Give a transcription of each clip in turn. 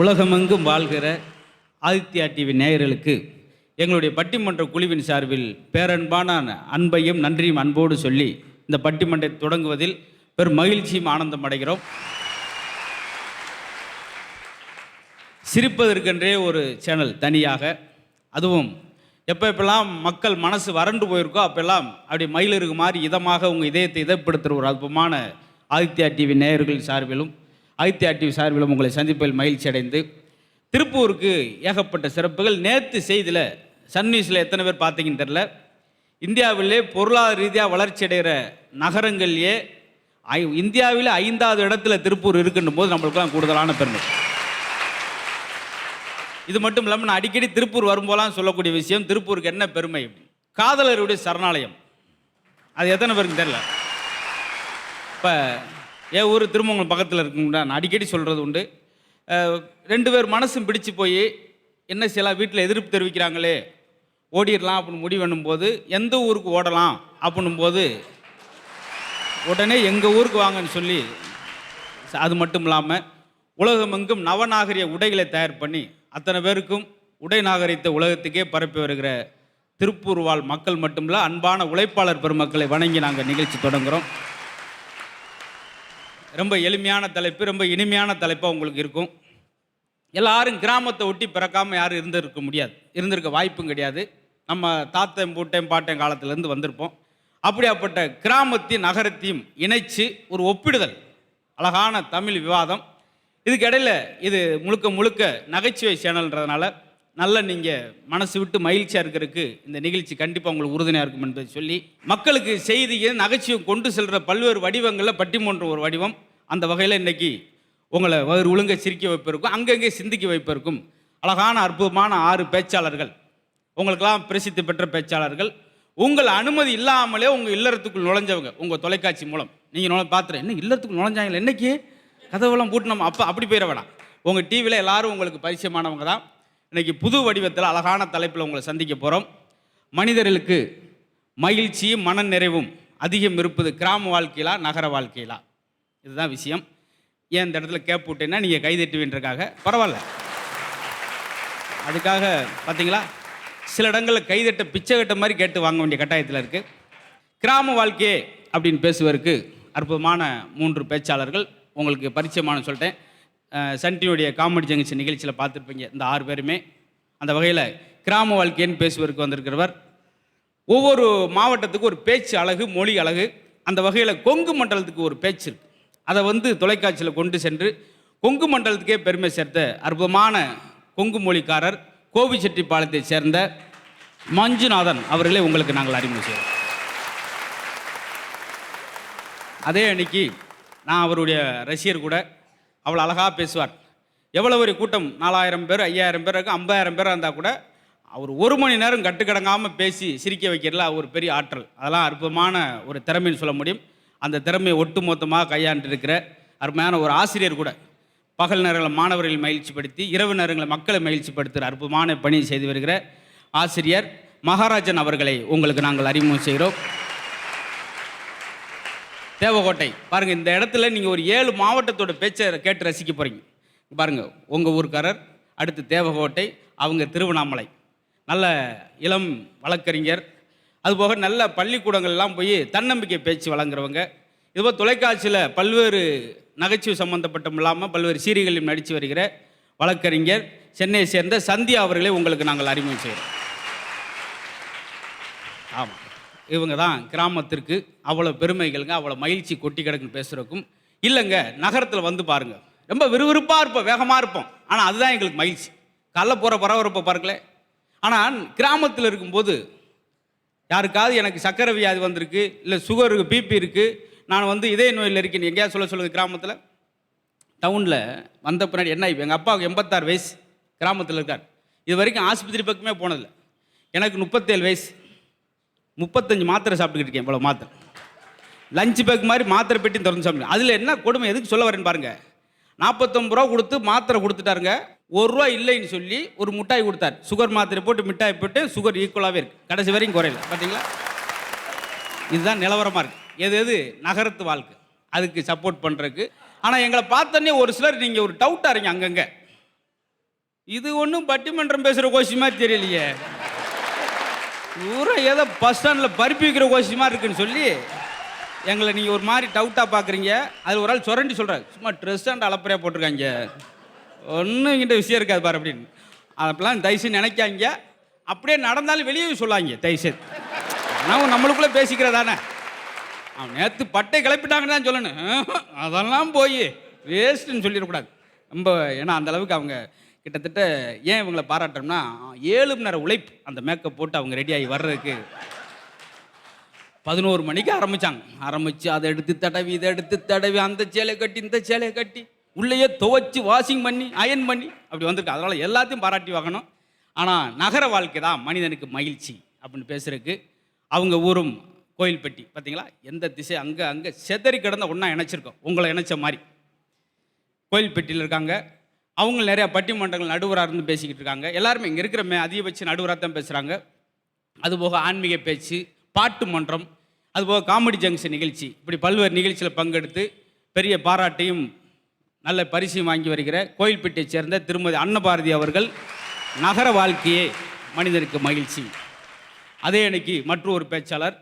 உலகமெங்கும் வாழ்கிற ஆதித்யா டிவி நேயர்களுக்கு எங்களுடைய பட்டிமன்ற குழுவின் சார்பில் பேரன்பான அன்பையும் நன்றியும் அன்போடு சொல்லி இந்த பட்டிமன்றத்தை தொடங்குவதில் பெரும் மகிழ்ச்சியும் ஆனந்தம் அடைகிறோம். சிரிப்பதற்கென்றே ஒரு சேனல் தனியாக, அதுவும் எப்பெல்லாம் மக்கள் மனசு வறண்டு போயிருக்கோ அப்பெல்லாம் அப்படி மயிலிருக்கு மாதிரி இதமாக உங்கள் இதயத்தை இதப்படுத்துகிற ஒரு அற்புதமான ஆதித்யா டிவி நேயர்கள் சார்பிலும் ஆதித்யா டிவி சார்பிலும் உங்களை சந்திப்பில் மகிழ்ச்சி அடைந்து, திருப்பூருக்கு ஏகப்பட்ட சிறப்புகள். நேற்று செய்தியில் சன் நியூஸில் எத்தனை பேர் பார்த்தீங்கன்னு தெரில, இந்தியாவிலே பொருளாதார ரீதியாக வளர்ச்சி அடைகிற நகரங்கள்லேயே இந்தியாவில் 5வது இடத்துல திருப்பூர் இருக்குன்னும் போது நம்மளுக்குலாம் கூடுதலான பெருமை. இது மட்டும் இல்லாமல் நான் அடிக்கடி திருப்பூர் வரும்போதெல்லாம் சொல்லக்கூடிய விஷயம், திருப்பூருக்கு என்ன பெருமை, காதலருடைய சரணாலயம். அது எத்தனை பேருக்கு தெரியல. இப்போ என் ஊர் திருமங்கலம் பக்கத்தில் இருக்குங்களா, நான் அடிக்கடி சொல்கிறது உண்டு. 2 பேர் மனசும் பிடிச்சு போய் என்ன செய்யலாம், வீட்டில் எதிர்ப்பு தெரிவிக்கிறாங்களே ஓடிடலாம் அப்படின்னு முடிவு பண்ணும்போது எந்த ஊருக்கு ஓடலாம் அப்படின்னும் போது உடனே எங்கள் ஊருக்கு வாங்கன்னு சொல்லி, அது மட்டும் இல்லாமல் உலகமெங்கும் நவநாகரிக உடைகளை தயார் பண்ணி அத்தனை பேருக்கும் உடை நாகரிகத்தை உலகத்துக்கே பரப்பி வருகிற திருப்பூர் வாழ் மக்கள் மட்டுமில்ல, அன்பான உழைப்பாளர் பெருமக்களை வணங்கி நாங்கள் நிகழ்ச்சி தொடங்குகிறோம். ரொம்ப எளிமையான தலைப்பு, ரொம்ப இனிமையான தலைப்பாக உங்களுக்கு இருக்கும். எல்லாரும் கிராமத்தை ஒட்டி பிறக்காமல் யாரும் இருந்திருக்க முடியாது, இருந்திருக்க வாய்ப்பும் கிடையாது. நம்ம தாத்தன் பூட்டையும் பாட்டையும் காலத்திலேருந்து வந்திருப்போம். அப்படியாப்பட்ட கிராமத்தையும் நகரத்தையும் இணைச்சு ஒரு ஒப்பிடுதல், அழகான தமிழ் விவாதம். இதுக்கு இடையில் இது முழுக்க முழுக்க நகைச்சுவை சேனல்ன்றதுனால நல்ல நீங்கள் மனசு விட்டு மகிழ்ச்சியாக இருக்கிறதுக்கு இந்த நிகழ்ச்சி கண்டிப்பாக உங்களுக்கு உறுதுணையாக இருக்கும் என்பதை சொல்லி, மக்களுக்கு செய்தியை நகைச்சுவை கொண்டு செல்கிற பல்வேறு வடிவங்களில் பட்டிமன்றம் ஒரு வடிவம். அந்த வகையில் இன்றைக்கி உங்களை வேறு ஒழுங்க சிரிக்க வைப்பிருக்கும், அங்கங்கே சிந்திக்க வைப்பிருக்கும் அழகான அற்புதமான 6 பேச்சாளர்கள், உங்களுக்கெல்லாம் பிரசித்தி பெற்ற பேச்சாளர்கள். உங்கள் அனுமதி இல்லாமலே உங்கள் இல்லறத்துக்குள் நுழைஞ்சவங்க, உங்கள் தொலைக்காட்சி மூலம் நீங்கள் பார்த்துறேன், என்ன இல்லறத்துக்குள் நுழைஞ்சாங்களே, என்னைக்கு கதவெல்லாம் போட்டு நம்ம அப்படி போயிட வேணாம். உங்கள் டிவியில் எல்லாரும் உங்களுக்கு பரிச்சயமானவங்க தான். இன்றைக்கி புது வடிவத்தில் அழகான தலைப்பில் உங்களை சந்திக்க போகிறோம். மனிதர்களுக்கு மகிழ்ச்சியும் மன நிறைவும் அதிகம் இருப்பது கிராம வாழ்க்கையிலா நகர வாழ்க்கையிலா, இதுதான் விஷயம். ஏன் இந்த இடத்துல கேப் விட்டேன்னா நீங்கள் கைதட்டுவீன்றக்காக, பரவாயில்ல. அதுக்காக பார்த்தீங்களா, சில இடங்களில் கைதட்ட பிச்சை கட்ட மாதிரி கேட்டு வாங்க வேண்டிய கட்டாயத்தில் இருக்குது. கிராம வாழ்க்கையே அப்படின்னு பேசுவதற்கு அற்புதமான 3 பேச்சாளர்கள் உங்களுக்கு பரிச்சயமான சொல்லிட்டேன். சன் டிவியுடைய காமெடி ஜங்ஷன் நிகழ்ச்சியில் பார்த்துருப்பீங்க இந்த 6 பேருமே. அந்த வகையில் கிராம வாழ்க்கைன்னு பேசுவதற்கு வந்திருக்கிறவர். ஒவ்வொரு மாவட்டத்துக்கு ஒரு பேச்சு அழகு, மொழி அழகு. அந்த வகையில் கொங்கு மண்டலத்துக்கு ஒரு பேச்சு இருக்குது. அதை தொலைக்காட்சியில் கொண்டு சென்று கொங்கு மண்டலத்துக்கே பெருமை சேர்த்த அற்புதமான கொங்கு மொழிக்காரர் கோபிச்செட்டிப்பாளையத்தை சேர்ந்த மஞ்சுநாதன் அவர்களே உங்களுக்கு நாங்கள் அறிமுகம் செய்கிறோம். அதே அன்னைக்கு நான் அவருடைய ரசிகர் கூட, அவ்வளோ அழகாக பேசுவார். எவ்வளோ ஒரு கூட்டம், 4000 பேர் 5000 பேர் 50,000 பேர் இருந்தால் கூட அவர் 1 மணி நேரம் கட்டுக்கடங்காமல் பேசி சிரிக்க வைக்கிறதுல ஒரு பெரிய ஆற்றல். அதெல்லாம் அற்புதமான ஒரு திறமைன்னு சொல்ல முடியும். அந்த திறமையை ஒட்டுமொத்தமாக கையாண்டு இருக்கிற அருமையான ஒரு ஆசிரியர் கூட. பகல் நேரங்களில் மாணவர்களை மகிழ்ச்சிப்படுத்தி, இரவு நேரங்களில் மக்களை மகிழ்ச்சிப்படுத்துகிற அற்புதமான பணி செய்து வருகிற ஆசிரியர் மகாராஜன் அவர்களை உங்களுக்கு நாங்கள் அறிமுகம் செய்கிறோம். தேவகோட்டை பாருங்கள், இந்த இடத்துல நீங்கள் ஒரு 7 மாவட்டத்தோட பேச்சை கேட்டு ரசிக்க போகிறீங்க. பாருங்கள், உங்கள் ஊர்க்காரர், அடுத்து தேவகோட்டை, அவங்க திருவண்ணாமலை, நல்ல இளம் வழக்கறிஞர், அதுபோக நல்ல பள்ளிக்கூடங்கள்லாம் போய் தன்னம்பிக்கை பேச்சு வழங்குறவங்க. இதுபோல் தொலைக்காட்சியில் பல்வேறு நகைச்சுவை சம்பந்தப்பட்டம் இல்லாமல் பல்வேறு சீரியல்களையும் நடித்து வருகிற வழக்கறிஞர் சென்னையை சேர்ந்த சந்தியா அவர்களே உங்களுக்கு நாங்கள் அறிமுகம் செய்கிறோம். ஆமாம், இவங்க தான் கிராமத்திற்கு அவ்வளோ பெருமைகளுங்க, அவ்வளோ மகிழ்ச்சி கொட்டி கிடக்குன்னு பேசுகிறக்கும். இல்லைங்க, நகரத்தில் வந்து பாருங்கள், ரொம்ப விறுவிறுப்பாக இருப்போம், வேகமாக இருப்போம். ஆனால் அதுதான் எங்களுக்கு மகிழ்ச்சி. காலைல போகிற பரபரப்பை பாருங்களே. ஆனால் கிராமத்தில் இருக்கும்போது யாருக்காவது எனக்கு சக்கரை வியாதி வந்திருக்கு, இல்லை சுகர் இருக்குது, பிபி இருக்குது, நான் இதய நோயில் இருக்கேன்னு எங்கேயா சொல்லுங்கள். கிராமத்தில், டவுனில் வந்த பின்னாடி என்ன, எங்கள் அப்பாவுக்கு 86 வயசு, கிராமத்தில் இருக்கார். இது வரைக்கும் ஆஸ்பத்திரி பக்கமே போனதில்லை. எனக்கு 37 வயசு, 35 மாத்திரை சாப்பிட்டுக்கிட்டு இருக்கேன். இவ்வளோ மாத்திரை, லஞ்சு பேக் மாதிரி மாத்திரை பெட்டி திறந்து சாப்பிடுங்க. அதில் என்ன கொடுமை, எதுக்கு சொல்ல வரேன்னு பாருங்கள். 49 ரூபா கொடுத்து மாத்திரை கொடுத்துட்டாருங்க. 1 ரூபா இல்லைன்னு சொல்லி ஒரு மிட்டாய் கொடுத்தார். சுகர் மாத்திரை போட்டு மிட்டாய் போட்டு சுகர் ஈக்குவலாகவே இருக்குது, கடைசி வரைக்கும் குறையல. பார்த்தீங்களா, இதுதான் நிலவரமாக இருக்குது. எது நகரத்து வாழ்க்கை, அதுக்கு சப்போர்ட் பண்ணுறதுக்கு. ஆனால் எங்களை பார்த்தோன்னே ஒரு சிலர் நீங்கள் ஒரு டவுட்டாக இருங்க. அங்கங்கே இது ஒன்றும் பட்டிமன்றம் பேசுகிற கோஷி மாதிரி தெரியலையே, ஊரை ஏதோ பஸ் ஸ்டாண்டில் பருப்பி வைக்கிற கோஷி மாதிரி இருக்குன்னு சொல்லி எங்களை நீங்கள் ஒரு மாதிரி டவுட்டாக பார்க்குறீங்க. அது ஒரு ஆள் சுரண்டி சொல்கிறார், சும்மா ட்ரெஸ் அண்ட் அளப்பறையாக போட்டிருக்காங்க, ஒன்றும் இங்கிட்ட விஷயம் இருக்காது பாரு அப்படின்னு. அதெல்லாம் தயவுசெய்து நினைக்காங்க. அப்படியே நடந்தாலும் வெளியே சொல்லாங்க தயவுசெய்து. ஆனால் நம்மளுக்குள்ளே பேசிக்கிறதானே. அவன் நேற்று பட்டை கிளப்பிட்டாங்கன்னு தான் சொல்லணும். அதெல்லாம் போய் வேஸ்ட்டுன்னு சொல்லிடக்கூடாது ரொம்ப. ஏன்னா அந்த அளவுக்கு அவங்க கிட்டத்தட்ட ஏன் இவங்களை பாராட்டுறோம்னா 7 மணி நேரம் உழைப்பு அந்த மேக்கப் போட்டு அவங்க ரெடியாகி வர்றதுக்கு. 11 மணிக்கு ஆரம்பித்து அதை எடுத்து தடவி இதை எடுத்து தடவி அந்த சேலையை கட்டி இந்த சேலையை கட்டி உள்ளேயே துவைச்சி வாஷிங் பண்ணி அயன் பண்ணி அப்படி வந்திருக்கு. அதனால் எல்லாத்தையும் பாராட்டி வாங்கணும். ஆனால் நகர வாழ்க்கை தான் மனிதனுக்கு மகிழ்ச்சி அப்படின்னு பேசுறதுக்கு. அவங்க ஊரும் கோயில்பட்டி பார்த்தீங்களா, எந்த திசை அங்கே செதறி கிடந்த ஒன்றா இணைச்சிருக்கோம், உங்களை இணைச்ச மாதிரி. கோயில்பட்டியில் இருக்காங்க. அவங்க நிறையா பட்டிமன்றங்கள் நடுவராக இருந்து பேசிக்கிட்டு இருக்காங்க. எல்லாருமே இங்கே இருக்கிற அதிகபட்ச நடுவராக தான் பேசுகிறாங்க. அதுபோக ஆன்மீக பேச்சு, பாட்டு மன்றம், அதுபோக காமெடி ஜங்ஷன் நிகழ்ச்சி, இப்படி பல்வேறு நிகழ்ச்சியில் பங்கெடுத்து பெரிய பாராட்டையும் நல்ல பரிசையும் வாங்கி வருகிற கோயில்பட்டியை சேர்ந்த திருமதி அன்னபாரதி அவர்கள் நகர வாழ்க்கையே மனிதனுக்கு மகிழ்ச்சி. அதே அன்னைக்கு மற்றொரு பேச்சாளர்,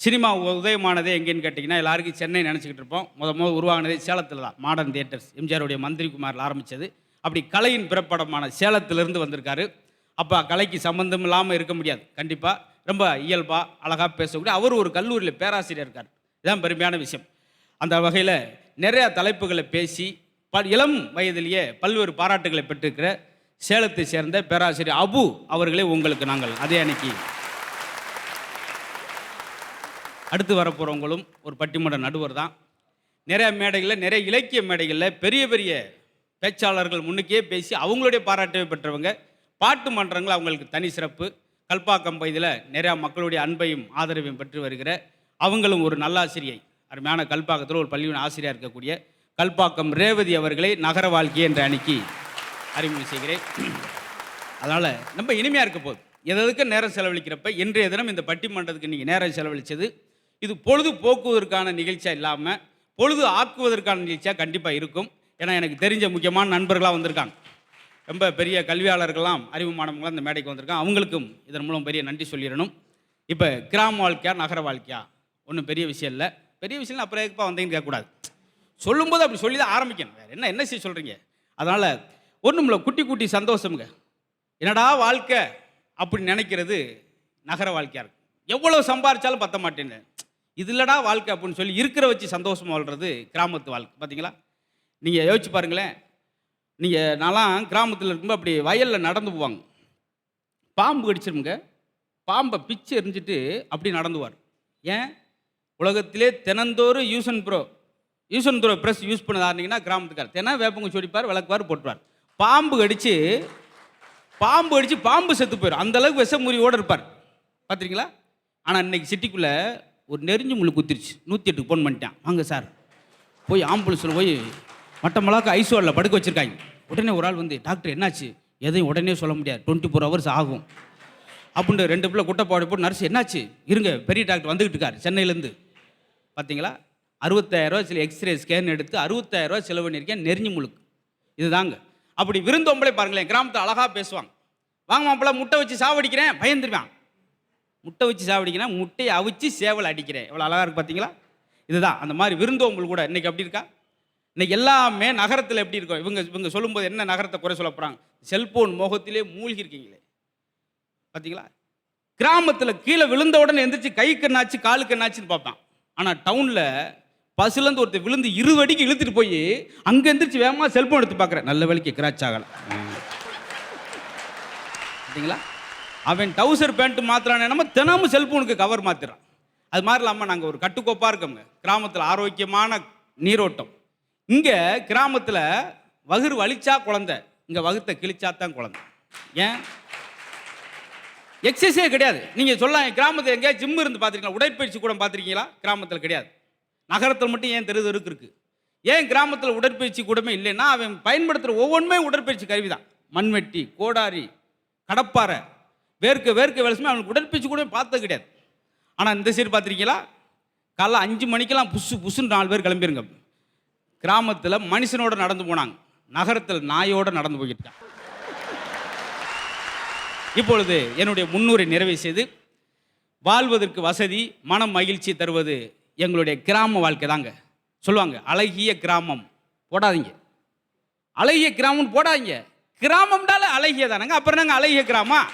சினிமா உதயமானதே எங்கேன்னு கேட்டிங்கன்னா எல்லாருக்கும் சென்னை நினச்சிக்கிட்டு இருப்போம். முதல் உருவாகினதே சேலத்தில் தான். மாடர்ன் தியேட்டர்ஸ் எம்ஜிஆருடைய மந்திரி குமாரில் ஆரம்பித்தது. அப்படி கலையின் பிறப்படமான சேலத்திலிருந்து வந்திருக்காரு. அப்போ கலைக்கு சம்மந்தம் இல்லாமல் இருக்க முடியாது. கண்டிப்பாக ரொம்ப இயல்பாக அழகாக பேசக்கூடிய அவர் ஒரு கல்லூரியில் பேராசிரியர் இருக்கார். இதுதான் பெருமையான விஷயம். அந்த வகையில் நிறையா தலைப்புகளை பேசி இளம் வயதிலேயே பல்வேறு பாராட்டுகளை பெற்றிருக்கிற சேலத்தை சேர்ந்த பேராசிரியர் அபு அவர்களே உங்களுக்கு நாங்கள் அதே அன்னைக்கு. அடுத்து வரப்போகிறவங்களும் ஒரு பட்டிமன்ற நடுவர் தான். நிறைய மேடைகளில், நிறைய இலக்கிய மேடைகளில் பெரிய பெரிய பேச்சாளர்கள் முன்னுக்கே பேசி அவங்களுடைய பாராட்டை பெற்றவங்க. பாட்டு மன்றங்கள் அவங்களுக்கு தனி சிறப்பு. கல்பாக்கம் பகுதியில் நிறையா மக்களுடைய அன்பையும் ஆதரவையும் பெற்று வருகிற அவங்களும் ஒரு நல்லாசிரியை, அருமையான கல்பாக்கத்தில் ஒரு பள்ளியின் ஆசிரியர் இருக்கக்கூடிய கல்பாக்கம் ரேவதி அவர்களை நகர வாழ்க்கை என்ற அணிக்கு அறிமுகம் செய்கிறேன். அதனால் ரொம்ப இனிமையாக இருக்க போகுது. எதுக்கு நேரம் செலவழிக்கிறப்ப இன்றைய தினம் இந்த பட்டிமன்றத்துக்கு நீங்கள் நேரம் செலவழித்தது இது பொழுது போக்குவதற்கான நிகழ்ச்சியாக இல்லாமல் பொழுது ஆக்குவதற்கான நிகழ்ச்சியாக கண்டிப்பாக இருக்கும். ஏன்னா எனக்கு தெரிஞ்ச முக்கியமான நண்பர்களாக வந்திருக்காங்க. ரொம்ப பெரிய கல்வியாளர்கள்லாம் அறிவுமானவங்களாம் இந்த மேடைக்கு வந்திருக்காங்க. அவங்களுக்கும் இதன் மூலம் பெரிய நன்றி சொல்லிடணும். இப்போ கிராம வாழ்க்கையா நகர வாழ்க்கையா ஒன்றும் பெரிய விஷயம் இல்லை. பெரிய விஷயம் அப்புறம் எதுப்பா வந்தீங்கன்னு கேட்கக்கூடாது. சொல்லும்போது அப்படி சொல்லி தான் ஆரம்பிக்கணும். வேறு என்ன செய்ய சொல்கிறீங்க? அதனால் ஒன்றும் இல்லை, குட்டி குட்டி சந்தோஷமுங்க. என்னடா வாழ்க்கை அப்படி நினைக்கிறது நகர வாழ்க்கையாக இருக்கும். எவ்வளோ சம்பாரிச்சாலும் பத்த மாட்டேன்னு இது இல்லடா வாழ்க்கை அப்படின்னு சொல்லி இருக்கிற வச்சு சந்தோஷமாக வாழ்கிறது கிராமத்து வாழ்க்கை. பார்த்தீங்களா, நீங்கள் யோசிச்சு பாருங்களேன். நீங்கள் நான்லாம் கிராமத்தில் இருக்கும்போது அப்படி வயலில் நடந்து போவாங்க. பாம்பு கடிச்சிருங்க, பாம்பை பிச்சு எரிஞ்சிட்டு அப்படி நடந்துவார். ஏன்? உலகத்திலே தினந்தோறும் யூசன் ப்ரோ ப்ரெஸ் யூஸ் பண்ணதாருந்தீங்கன்னா கிராமத்துக்கார் தினம் வேப்பங்க சொடிப்பார், விளக்குவார், போட்டுவார். பாம்பு கடித்து பாம்பு செத்து போயிடும். அந்தளவுக்கு விஷமுறிவோடு இருப்பார். பார்த்துருங்களா? ஆனால் இன்றைக்கி சிட்டிக்குள்ளே ஒரு நெறிஞ்சு முள்ளு குத்திருச்சு. 108க்கு ஃபோன் பண்ணிட்டான், வாங்க சார், போய் ஆம்புலன்ஸில் போய் மட்டமளாக்கு ஐசோலில் படுக்க வச்சுருக்காங்க. உடனே ஒரு ஆள் வந்து, டாக்டர் என்னாச்சு? எதையும் உடனே சொல்ல முடியாது, 24 ஹவர்ஸ் ஆகும் அப்படின்ட்டு 2 பிள்ளை குட்டைப்பாடு போட்டு நர்ஸ் என்னாச்சு இருங்க பெரிய டாக்டர் வந்துக்கிட்டு இருக்கார் சென்னையிலேருந்து. பார்த்தீங்களா, 65,000 சில எக்ஸ்ரே ஸ்கேன் எடுத்து 65,000 செலவு பண்ணியிருக்கேன் நெறிஞ்சு முழுக்கு. இதுதாங்க. அப்படி விருந்தோம்பளே பாருங்களேன், கிராமத்தில் அழகாக பேசுவாங்க. வாங்க மாப்பிள்ள, முட்டை வச்சு சாவடிக்கிறேன், பயந்துருவான். முட்டை வச்சு சாவடிக்கிறேன், முட்டையை அவிச்சு சேவல் அடிக்கிறேன். எவ்வளோ அழகாக இருக்குது பார்த்தீங்களா? இதுதான் அந்த மாதிரி விருந்தோம்பல் கூட இன்றைக்கி அப்படி இருக்கா? இன்றைக்கி எல்லாமே நகரத்தில் எப்படி இருக்கும்? இவங்க சொல்லும்போது என்ன நகரத்தை குறை சொல்ல போகிறாங்க? செல்ஃபோன் மோகத்திலே மூழ்கி இருக்கீங்களே. பார்த்தீங்களா? கிராமத்தில் கீழே விழுந்த உடனே எந்திரிச்சு கைக்கு என்னாச்சு காலுக்கு என்னாச்சுன்னு பார்ப்பான். ஆனால் டவுனில் பஸ்லேருந்து ஒருத்தர் விழுந்து 20 அடிக்கு இழுத்துட்டு போய் அங்கே எந்திரிச்சு வேகமாக செல்ஃபோன் எடுத்து பார்க்குறேன். நல்ல வேலைக்கு கிராச் ஆகலை. பார்த்தீங்களா? அவன் டவுசர் பேண்ட்டு மாத்திரானே, நம்ம தினமும் செல்ஃபோனுக்கு கவர் மாற்றிடுறான். அது மாதிரி இல்லாமல் நாங்கள் ஒரு கட்டுக்கோப்பாக இருக்கோங்க. கிராமத்தில் ஆரோக்கியமான நீரோட்டம். இங்கே கிராமத்தில் வகுறு வலிச்சா குழந்தை, இங்கே வகுத்தை கிழிச்சா தான் குழந்தை. ஏன்? எக்ஸசைஸே கிடையாது. நீங்கள் சொல்லலாம், கிராமத்தில் எங்கேயா ஜிம் இருந்து பார்த்துருக்கீங்களா? உடற்பயிற்சி கூட பார்த்துருக்கீங்களா? கிராமத்தில் கிடையாது. நகரத்தில் மட்டும் ஏன் தெருக்கு இருக்குது? ஏன் கிராமத்தில் உடற்பயிற்சி கூடமே இல்லைன்னா, அவன் பயன்படுத்துகிற ஒவ்வொன்றுமே உடற்பயிற்சி கருவி தான். மண்வெட்டி, கோடாரி, கடப்பாறை, வேர்க்க வேலைசுமே அவனுக்கு உடற்பயிற்சி கூட பார்த்தது கிடையாது. ஆனால் இந்த சைடு பார்த்துருக்கீங்களா? காலைல 5 மணிக்கெல்லாம் புசுன்னு 4 பேர் கிளம்பிருங்க. கிராமத்தில் மனுஷனோடு நடந்து போனாங்க, நகரத்தில் நாயோடு நடந்து போய்கிட்டு இருக்காங்க. இப்பொழுது என்னுடைய முன்னுரை நிறைவு செய்து, வாழ்வதற்கு வசதி, மனம் மகிழ்ச்சி தருவது எங்களுடைய கிராம வாழ்க்கை தாங்க. சொல்லுவாங்க அழகிய கிராமம் போடாதீங்க, அழகிய கிராமம் போடாதீங்க, கிராமம்னால அழகிய தானங்க, அப்புறம் நாங்கள் அழகிய கிராமம்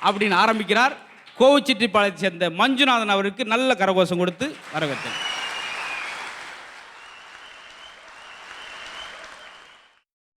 அப்படின்னு ஆரம்பிக்கிறார். கோவிச்செட்டிப்பாளையத்தை சேர்ந்த மஞ்சுநாதன் அவருக்கு நல்ல கரகோஷம் கொடுத்து வரவேற்றேன்.